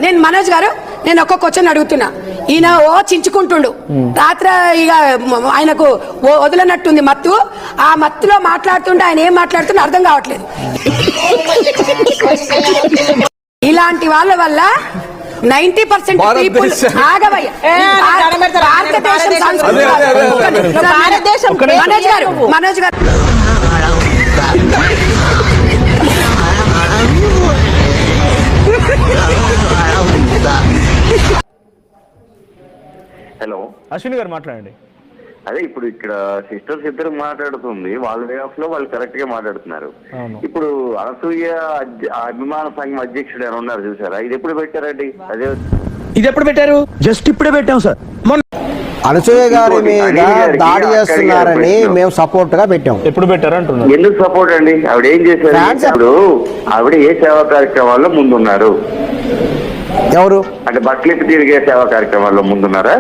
నేను మనోజ్ గారు నేను ఒక్క క్వశ్చన్ అడుగుతున్నా. ఈయన చించుకుంటుండు రాత్రి, ఇక ఆయనకు వదలనట్టుంది మత్తు. ఆ మత్తులో మాట్లాడుతుంటే ఆయన ఏం మాట్లాడుతుంటే అర్థం కావట్లేదు. ఇలాంటి వాళ్ళ వల్ల 90% పీపుల్ మనోజ్ గారు హలో అశ్విని గారు మాట్లాడండి. అదే ఇప్పుడు ఇక్కడ సిస్టర్స్ ఇద్దరు మాట్లాడుతుంది, వాళ్ళ వే ఆఫ్ లో వాళ్ళు కరెక్ట్ గా మాట్లాడుతున్నారు. ఇప్పుడు అనసూయ అభిమాన సంఘం అధ్యక్షుడు అని ఉన్నారు చూసారా, ఇది ఎప్పుడు పెట్టారండి? అదే ఇది ఎప్పుడు పెట్టారు? జస్ట్ ఇప్పుడే పెట్టాం సార్. అనసూయ గారి మీద దాడి చేస్తున్నారని మేము సపోర్ట్ గా పెట్టాం. ఎప్పుడు పెట్టారు అంటున్నారు. ఎందుకు సపోర్ట్ అండి? ఆవిడ ఏం చేశారు? ఇప్పుడు ఆవిడ ఏ సేవా కార్యక్రమాల్లో ముందున్నారు? ఎవరు అంటే బట్టలిప్పి తిరిగే సేవా కార్యక్రమాల్లో ముందున్నారా?